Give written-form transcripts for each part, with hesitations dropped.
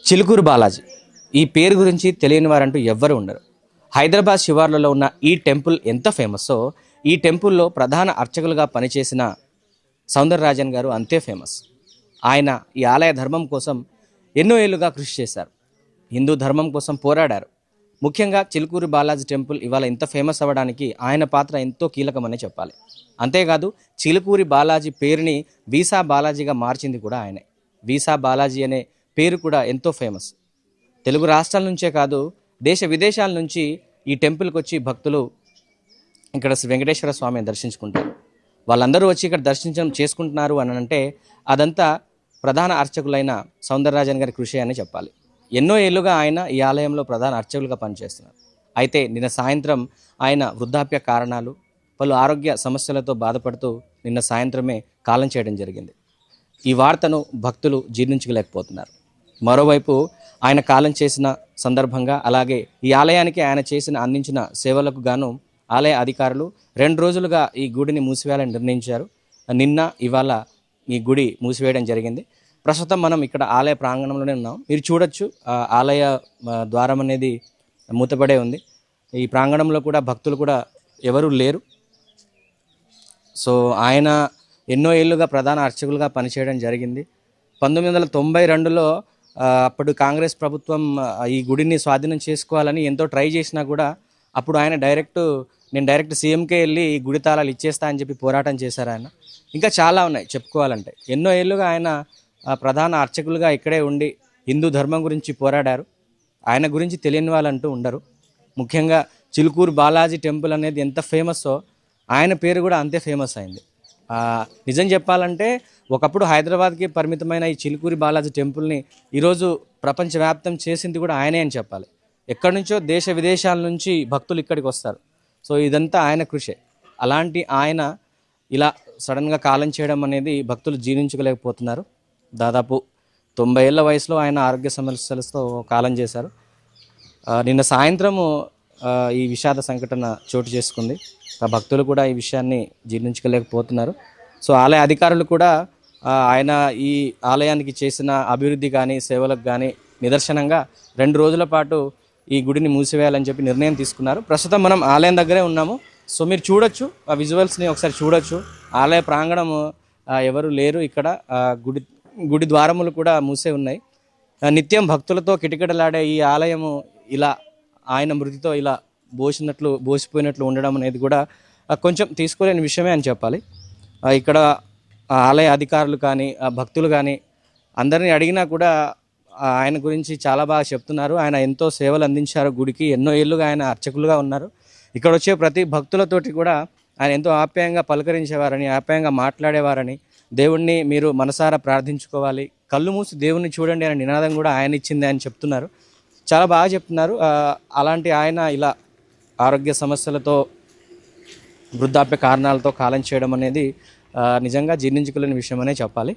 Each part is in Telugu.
చిలుకూరు బాలాజీ ఈ పేరు గురించి తెలియని వారంటూ ఎవ్వరు ఉండరు. హైదరాబాద్ శివార్లలో ఉన్న ఈ టెంపుల్ ఎంత ఫేమస్సో ఈ టెంపుల్లో ప్రధాన అర్చకులుగా పనిచేసిన సౌందరరాజన్ గారు అంతే ఫేమస్. ఆయన ఈ ఆలయ ధర్మం కోసం ఎన్నో ఏళ్లుగా కృషి చేశారు. హిందూ ధర్మం కోసం పోరాడారు. ముఖ్యంగా చిలుకూరు బాలాజీ టెంపుల్ ఇవాళ ఇంత ఫేమస్ అవ్వడానికి ఆయన పాత్ర ఎంతో కీలకమనే చెప్పాలి. అంతేకాదు చిలుకూరి బాలాజీ పేరుని వీసా బాలాజీగా మార్చింది కూడా ఆయనే. వీసా బాలాజీ అనే పేరు కూడా ఎంతో ఫేమస్. తెలుగు రాష్ట్రాల నుంచే కాదు దేశ విదేశాల నుంచి ఈ టెంపుల్కి వచ్చి భక్తులు ఇక్కడ శ్రీ వెంకటేశ్వర స్వామిని దర్శించుకుంటారు. వాళ్ళందరూ వచ్చి ఇక్కడ దర్శించడం చేసుకుంటున్నారు అని అంటే అదంతా ప్రధాన అర్చకులైన సౌందరరాజన్ గారి కృషి అని చెప్పాలి. ఎన్నో ఏళ్ళుగా ఆయన ఈ ఆలయంలో ప్రధాన అర్చకులుగా పనిచేస్తున్నారు. అయితే నిన్న సాయంత్రం ఆయన వృద్ధాప్య కారణాలు, పలు ఆరోగ్య సమస్యలతో బాధపడుతూ నిన్న సాయంత్రమే కాలం చేయడం జరిగింది. ఈ వార్తను భక్తులు జీర్ణించుకోలేకపోతున్నారు. మరోవైపు ఆయన కాలం చేసిన సందర్భంగా అలాగే ఈ ఆలయానికి ఆయన అందించిన సేవలకు గాను ఆలయ అధికారులు 2 రోజులుగా ఈ గుడిని మూసివేయాలని నిర్ణయించారు. నిన్న ఇవాళ ఈ గుడి మూసివేయడం జరిగింది. ప్రస్తుతం మనం ఇక్కడ ఆలయ ప్రాంగణంలోనే ఉన్నాం. మీరు చూడొచ్చు ఆలయ ద్వారం అనేది మూతపడే ఉంది. ఈ ప్రాంగణంలో కూడా భక్తులు కూడా ఎవరూ లేరు. సో ఆయన ఎన్నో ఏళ్ళుగా ప్రధాన అర్చకులుగా పనిచేయడం జరిగింది. 1992లో అప్పుడు కాంగ్రెస్ ప్రభుత్వం ఈ గుడిని స్వాధీనం చేసుకోవాలని ఎంతో ట్రై చేసినా కూడా అప్పుడు ఆయన నేను డైరెక్ట్ సీఎంకే వెళ్ళి ఈ గుడి తాళాలు ఇచ్చేస్తా అని చెప్పి పోరాటం చేశారు ఆయన. ఇంకా చాలా ఉన్నాయి చెప్పుకోవాలంటే. ఎన్నో ఏళ్ళుగా ఆయన ప్రధాన అర్చకులుగా ఇక్కడే ఉండి హిందూ ధర్మం గురించి పోరాడారు. ఆయన గురించి తెలియని వాళ్ళంటూ ఉండరు. ముఖ్యంగా చిలుకూరు బాలాజీ టెంపుల్ అనేది ఎంత ఫేమస్సో ఆయన పేరు కూడా అంతే ఫేమస్ అయింది. నిజం చెప్పాలంటే ఒకప్పుడు హైదరాబాద్కి పరిమితమైన ఈ చిలుకూరి బాలాజీ టెంపుల్ని ఈరోజు ప్రపంచవ్యాప్తం చేసింది కూడా ఆయనే అని చెప్పాలి. ఎక్కడి నుంచో దేశ విదేశాల నుంచి భక్తులు ఇక్కడికి వస్తారు. సో ఇదంతా ఆయన కృషే. అలాంటి ఆయన ఇలా సడన్గా కాలం చేయడం అనేది భక్తులు జీర్ణించుకోలేకపోతున్నారు. దాదాపు 90 ఏళ్ల వయసులో ఆయన ఆరోగ్య సమస్యలతో కాలం చేశారు. నిన్న సాయంత్రము ఈ విషాద సంఘటన చోటు చేసుకుంది. భక్తులు కూడా ఈ విషయాన్ని జీర్ణించుకోలేకపోతున్నారు. సో ఆలయ అధికారులు కూడా ఆయన ఈ ఆలయానికి చేసిన అభివృద్ధి కానీ సేవలకు కానీ నిదర్శనంగా 2 రోజుల పాటు ఈ గుడిని మూసివేయాలని చెప్పి నిర్ణయం తీసుకున్నారు. ప్రస్తుతం మనం ఆలయం దగ్గరే ఉన్నాము. సో మీరు చూడొచ్చు ఆ విజువల్స్ని ఒకసారి చూడొచ్చు. ఆలయ ప్రాంగణం ఎవరు లేరు. ఇక్కడ గుడి ద్వారములు కూడా మూసే ఉన్నాయి. నిత్యం భక్తులతో కిటకిటలాడే ఈ ఆలయము ఇలా ఆయన మృతితో ఇలా బోసిపోయినట్లు ఉండడం అనేది కూడా కొంచెం తీసుకోలేని విషయమే అని చెప్పాలి. ఇక్కడ ఆలయ అధికారులు కానీ భక్తులు కానీ అందరినీ అడిగినా కూడా ఆయన గురించి చాలా బాగా చెప్తున్నారు. ఆయన ఎంతో సేవలు అందించారు గుడికి. ఎన్నో ఏళ్ళుగా ఆయన అర్చకులుగా ఉన్నారు. ఇక్కడ వచ్చే ప్రతి భక్తులతోటి కూడా ఆయన ఎంతో ఆప్యాయంగా పలకరించేవారని, ఆప్యాయంగా మాట్లాడేవారని, దేవుణ్ణి మీరు మనసారా ప్రార్థించుకోవాలి, కళ్ళు మూసి దేవుణ్ణి చూడండి అనే నినాదం కూడా ఆయన ఇచ్చింది అని చెప్తున్నారు. చాలా బాగా చెప్తున్నారు. అలాంటి ఆయన ఇలా ఆరోగ్య సమస్యలతో వృద్ధాప్య కారణాలతో కాలం చేయడం అనేది నిజంగా జీర్ణించుకోలేని విషయం అనే చెప్పాలి.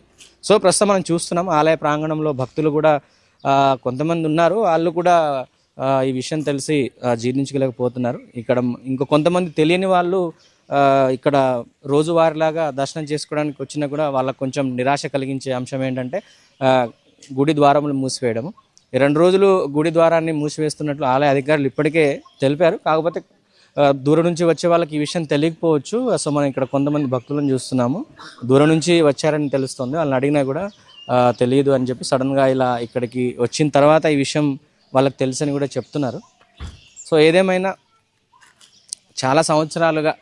సో ప్రస్తుతం మనం చూస్తున్నాం ఆలయ ప్రాంగణంలో భక్తులు కూడా కొంతమంది ఉన్నారు. వాళ్ళు కూడా ఈ విషయం తెలిసి జీర్ణించుకోలేకపోతున్నారు. ఇక్కడ ఇంకో కొంతమంది తెలియని వాళ్ళు ఇక్కడ రోజువారీలాగా దర్శనం చేసుకోవడానికి వచ్చినా కూడా వాళ్ళకు కొంచెం నిరాశ కలిగించే అంశం ఏంటంటే గుడి ద్వారములు మూసివేయడము. 2 రోజులు గుడి ద్వారాన్ని మూసివేస్తున్నట్లు ఆలయ అధికారులు ఇప్పటికే తెలిపారు. కాకపోతే దూరం నుంచి వచ్చే వాళ్ళకి ఈ విషయం తెలియకపోవచ్చు. సో మనం ఇక్కడ కొంతమంది భక్తులను చూస్తున్నాము. దూరం నుంచి వచ్చారని తెలుస్తుంది. వాళ్ళని అడిగినా కూడా తెలియదు అని చెప్పి సడన్గా ఇలా ఇక్కడికి వచ్చిన తర్వాత ఈ విషయం వాళ్ళకి తెలుసని కూడా చెప్తున్నారు. సో ఏదేమైనా చాలా సంవత్సరాలుగా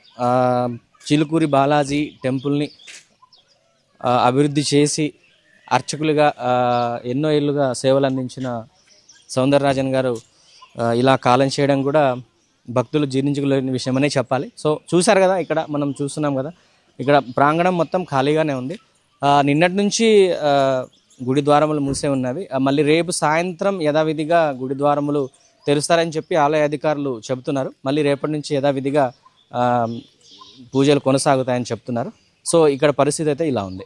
చిలుకూరి బాలాజీ టెంపుల్ని అభివృద్ధి చేసి అర్చకులుగా ఎన్నో ఏళ్ళుగా సేవలు అందించిన సౌందరరాజన్ గారు ఇలా కాలం చేయడం కూడా భక్తులు జీర్ణించుకోలేని విషయమనే చెప్పాలి. సో చూశారు కదా, ఇక్కడ మనం చూస్తున్నాం కదా, ఇక్కడ ప్రాంగణం మొత్తం ఖాళీగానే ఉంది. నిన్నటి నుంచి గుడి ద్వారములు మూసే ఉన్నవి. మళ్ళీ రేపు సాయంత్రం యథావిధిగా గుడి ద్వారములు తెరుస్తారని చెప్పి ఆలయ అధికారులు చెబుతున్నారు. మళ్ళీ రేపటి నుంచి యథావిధిగా పూజలు కొనసాగుతాయని చెప్తున్నారు. సో ఇక్కడ పరిస్థితి అయితే ఇలా ఉంది.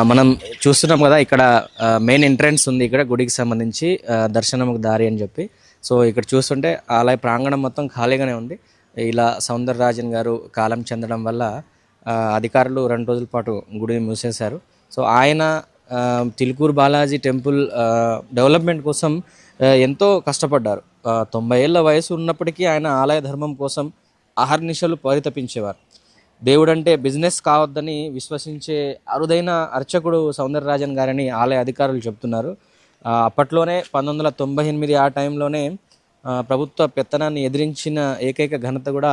మనం చూస్తున్నాం కదా, ఇక్కడ మెయిన్ ఎంట్రన్స్ ఉంది, ఇక్కడ గుడికి సంబంధించి దర్శనముకు దారి అని చెప్పి. సో ఇక్కడ చూస్తుంటే ఆలయ ప్రాంగణం మొత్తం ఖాళీగానే ఉంది. ఇలా సౌందరరాజన్ గారు కాలం చెందడం వల్ల అధికారులు 2 రోజుల పాటు గుడిని మూసేశారు. సో ఆయన తిల్కూరు బాలాజీ టెంపుల్ డెవలప్మెంట్ కోసం ఎంతో కష్టపడ్డారు. 90 ఏళ్ల వయసు ఉన్నప్పటికీ ఆయన ఆలయ ధర్మం కోసం అహర్నిశలు పరితపించేవారు. దేవుడంటే బిజినెస్ కావద్దని విశ్వసించే అరుదైన అర్చకుడు సౌందరరాజన్ గారని ఆలయ అధికారులు చెప్తున్నారు. అప్పట్లోనే 1998 ఆ టైంలోనే ప్రభుత్వ పెత్తనాన్ని ఎదిరించిన ఏకైక ఘనత కూడా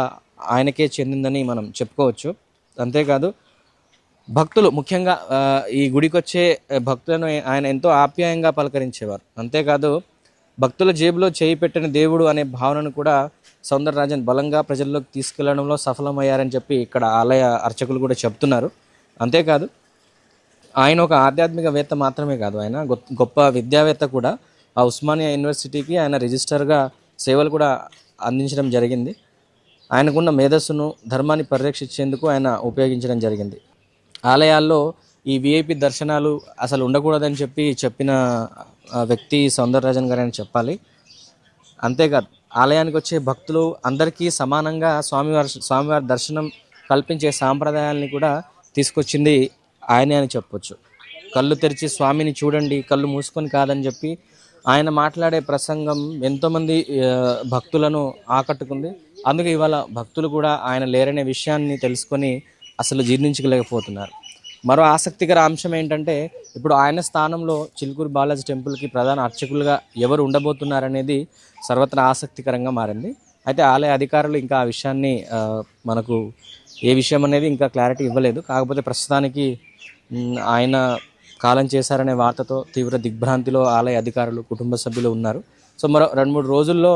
ఆయనకే చెందిందని మనం చెప్పుకోవచ్చు. అంతేకాదు భక్తులు, ముఖ్యంగా ఈ గుడికి వచ్చే భక్తులను ఆయన ఎంతో ఆప్యాయంగా పలకరించేవారు. అంతేకాదు భక్తుల జేబులో చేయి పెట్టిన దేవుడు అనే భావనను కూడా సౌందరరాజన్ బలంగా ప్రజల్లోకి తీసుకెళ్లడంలో సఫలమయ్యారని చెప్పి ఇక్కడ ఆలయ అర్చకులు కూడా చెప్తున్నారు. అంతేకాదు ఆయన ఒక ఆధ్యాత్మికవేత్త మాత్రమే కాదు, ఆయన గొప్ప విద్యావేత్త కూడా. ఆ ఉస్మానియా యూనివర్సిటీకి ఆయన రిజిస్టర్గా సేవలు కూడా అందించడం జరిగింది. ఆయనకున్న మేధస్సును, ధర్మాన్ని పరిరక్షించేందుకు ఆయన ఉపయోగించడం జరిగింది. ఆలయాల్లో ఈ విఐపి దర్శనాలు అసలు ఉండకూడదని చెప్పిన వ్యక్తి సౌందరరాజన్ గారు అని చెప్పాలి. అంతేకాదు ఆలయానికి వచ్చే భక్తులు అందరికీ సమానంగా స్వామివారి దర్శనం కల్పించే సాంప్రదాయాల్ని కూడా తీసుకొచ్చింది ఆయనే అని చెప్పొచ్చు. కళ్ళు తెరిచి స్వామిని చూడండి, కళ్ళు మూసుకొని కాదని చెప్పి ఆయన మాట్లాడే ప్రసంగం ఎంతోమంది భక్తులను ఆకట్టుకుంది. అందుకే ఇవాళ భక్తులు కూడా ఆయన లేరనే విషయాన్ని తెలుసుకొని అసలు జీర్ణించుకోలేకపోతున్నారు. మరో ఆసక్తికర అంశం ఏంటంటే, ఇప్పుడు ఆయన స్థానంలో చిలుకూరు బాలాజీ టెంపుల్కి ప్రధాన అర్చకులుగా ఎవరు ఉండబోతున్నారనేది సర్వత్రా ఆసక్తికరంగా మారింది. అయితే ఆలయ అధికారులు ఇంకా ఆ విషయాన్ని మనకు ఏ విషయం అనేది ఇంకా క్లారిటీ ఇవ్వలేదు. కాకపోతే ప్రస్తుతానికి ఆయన కాలం చేశారనే వార్తతో తీవ్ర దిగ్భ్రాంతిలో ఆలయ అధికారులు, కుటుంబ సభ్యులు ఉన్నారు. సో మరో 2-3 రోజుల్లో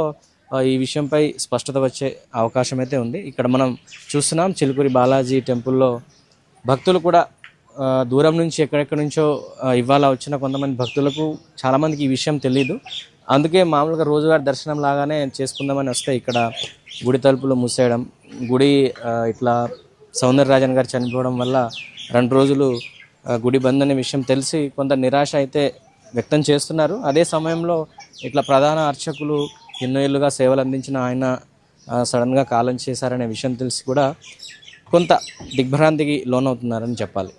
ఈ విషయంపై స్పష్టత వచ్చే అవకాశం అయితే ఉంది. ఇక్కడ మనం చూస్తున్నాం చిలుకూరి బాలాజీ టెంపుల్లో భక్తులు కూడా దూరం నుంచి ఎక్కడెక్కడి నుంచో ఇవాళ వచ్చిన కొంతమంది భక్తులకు చాలామందికి ఈ విషయం తెలియదు. అందుకే మామూలుగా రోజువారి దర్శనం లాగానే చేసుకుందామని వస్తే ఇక్కడ గుడి తలుపులు మూసేయడం, గుడి ఇట్లా సౌందరరాజన్ గారు చనిపోవడం వల్ల 2 రోజులు గుడి బంద్ అనే విషయం తెలిసి కొంత నిరాశ అయితే వ్యక్తం చేస్తున్నారు. అదే సమయంలో ఇట్లా ప్రధాన అర్చకులు ఎన్నో ఏళ్ళుగా సేవలు అందించిన ఆయన సడన్గా కాలం చేశారనే విషయం తెలిసి కూడా కొంత దిగ్భ్రాంతికి లోనవుతున్నారని చెప్పాలి.